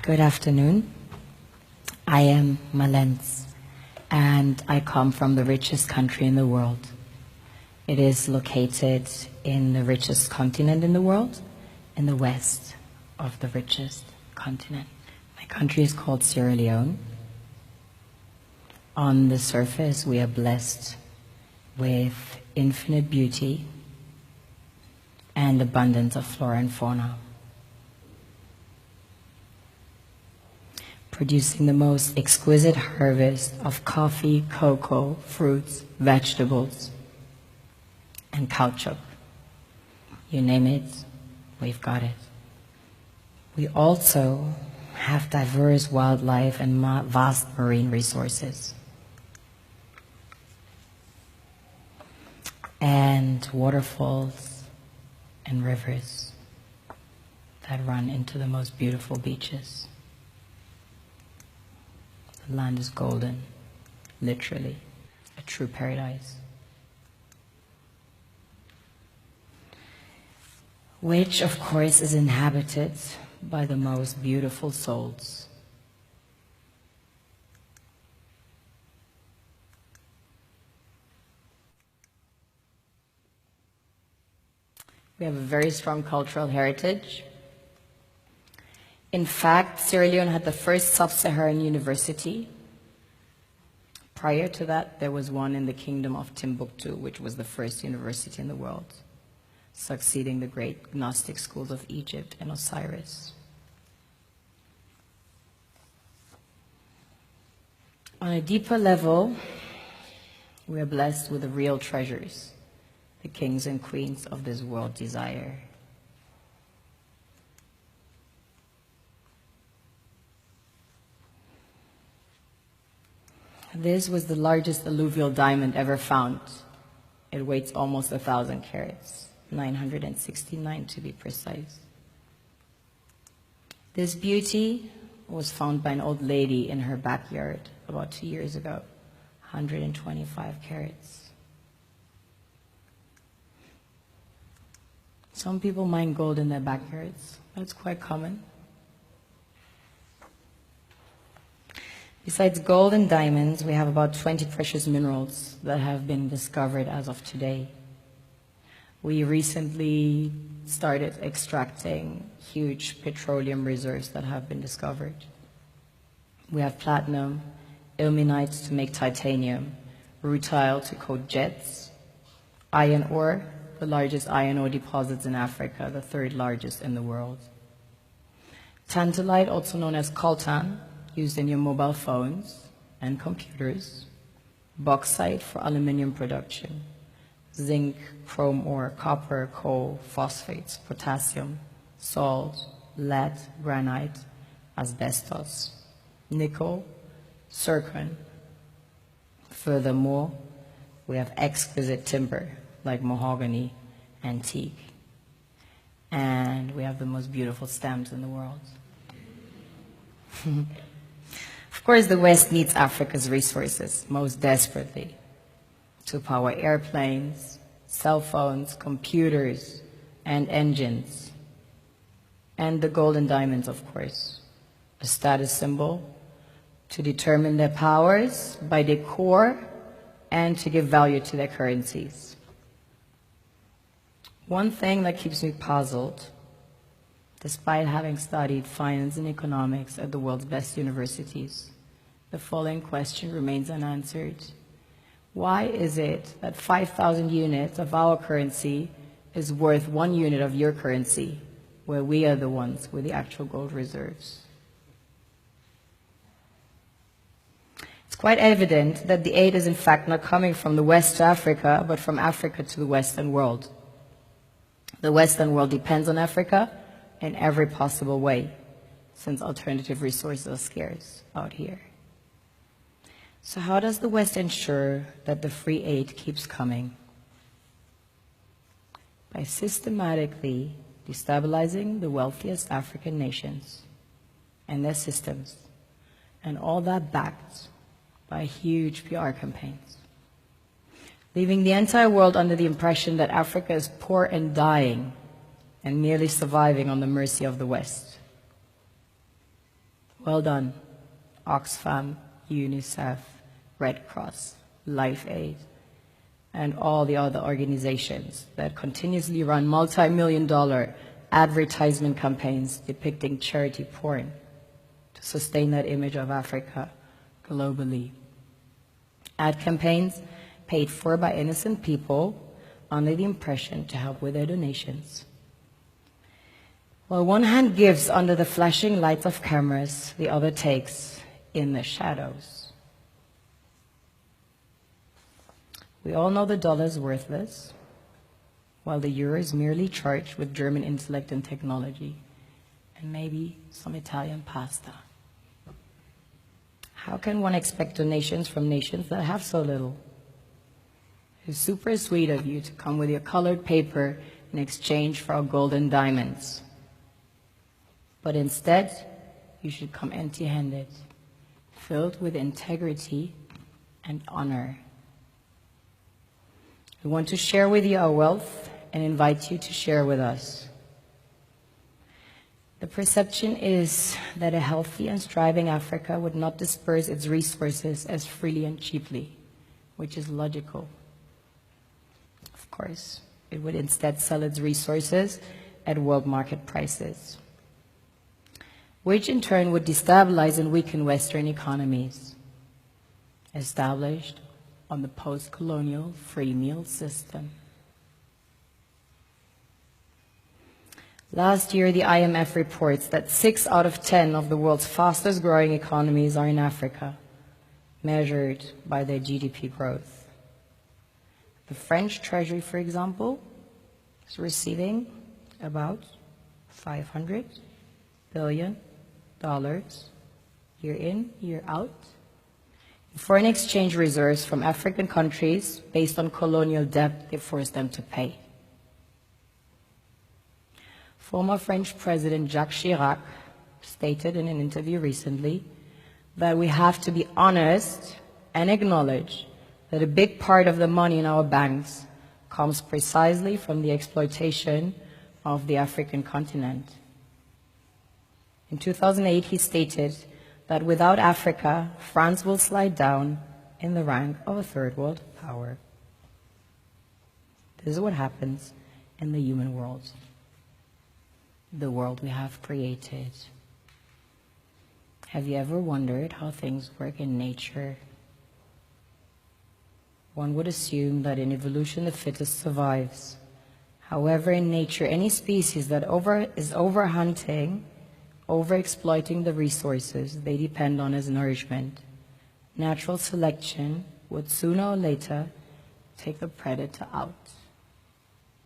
Good afternoon. I am Malens, and I come from the richest country in the world. It is located in the richest continent in the world, in the west of the richest continent. My country is called Sierra Leone. On the surface, we are blessed with infinite beauty and abundance of flora and fauna, producing the most exquisite harvest of coffee, cocoa, fruits, vegetables, and caoutchouc. You name it, we've got it. We also have diverse wildlife and vast marine resources, and waterfalls and rivers that run into the most beautiful beaches. The land is golden, literally, a true paradise, which of course is inhabited by the most beautiful souls. We have a very strong cultural heritage. In fact, Sierra Leone had the first sub-Saharan university. Prior to that, there was one in the kingdom of Timbuktu, which was the first university in the world, succeeding the great Gnostic schools of Egypt and Osiris. On a deeper level, we are blessed with the real treasures the kings and queens of this world desire. This was the largest alluvial diamond ever found. It weighs almost 1,000 carats, 969 to be precise. This beauty was found by an old lady in her backyard about 2 years ago, 125 carats. Some people mine gold in their backyards. That's quite common. Besides gold and diamonds, we have about 20 precious minerals that have been discovered as of today. We recently started extracting huge petroleum reserves that have been discovered. We have platinum, ilmenite to make titanium, rutile to coat jets, iron ore, the largest iron ore deposits in Africa, the third largest in the world. Tantalite, also known as coltan, used in your mobile phones and computers. Bauxite for aluminum production. Zinc, chrome ore, copper, coal, phosphates, potassium, salt, lead, granite, asbestos, nickel, zircon. Furthermore, we have exquisite timber like mahogany, antique. And we have the most beautiful stamps in the world. Of course, the West needs Africa's resources most desperately to power airplanes, cell phones, computers, and engines. And the gold and diamonds, of course, a status symbol to determine their powers by their core and to give value to their currencies. One thing that keeps me puzzled, despite having studied finance and economics at the world's best universities, the following question remains unanswered. Why is it that 5,000 units of our currency is worth 1 unit of your currency, where we are the ones with the actual gold reserves? It's quite evident that the aid is in fact not coming from the West to Africa, but from Africa to the Western world. The Western world depends on Africa in every possible way, since alternative resources are scarce out here. So how does the West ensure that the free aid keeps coming? By systematically destabilizing the wealthiest African nations and their systems, and all that backed by huge PR campaigns, leaving the entire world under the impression that Africa is poor and dying and merely surviving on the mercy of the West. Well done, Oxfam, UNICEF, Red Cross, Life Aid, and all the other organizations that continuously run multi-million-dollar advertisement campaigns depicting charity porn to sustain that image of Africa globally. Ad campaigns paid for by innocent people under the impression to help with their donations. While one hand gives under the flashing lights of cameras, the other takes in the shadows. We all know the dollar is worthless, while the euro is merely charged with German intellect and technology, and maybe some Italian pasta. How can one expect donations from nations that have so little? It's super sweet of you to come with your colored paper in exchange for our gold and diamonds. But instead, you should come empty-handed, filled with integrity and honor. We want to share with you our wealth and invite you to share with us. The perception is that a healthy and thriving Africa would not disperse its resources as freely and cheaply, which is logical. Of course, it would instead sell its resources at world market prices, which in turn would destabilize and weaken Western economies, established on the post-colonial free meal system. Last year, the IMF reports that 6 out of 10 of the world's fastest growing economies are in Africa, measured by their GDP growth. The French Treasury, for example, is receiving about $500 billion year in, year out, in foreign exchange reserves from African countries based on colonial debt they forced them to pay. Former French President Jacques Chirac stated in an interview recently that we have to be honest and acknowledge that a big part of the money in our banks comes precisely from the exploitation of the African continent. In 2008, he stated that without Africa, France will slide down in the rank of a third world power. This is what happens in the human world, the world we have created. Have you ever wondered how things work in nature? One would assume that in evolution the fittest survives. However, in nature, any species that is overhunting, overexploiting the resources they depend on as nourishment, natural selection would sooner or later take the predator out.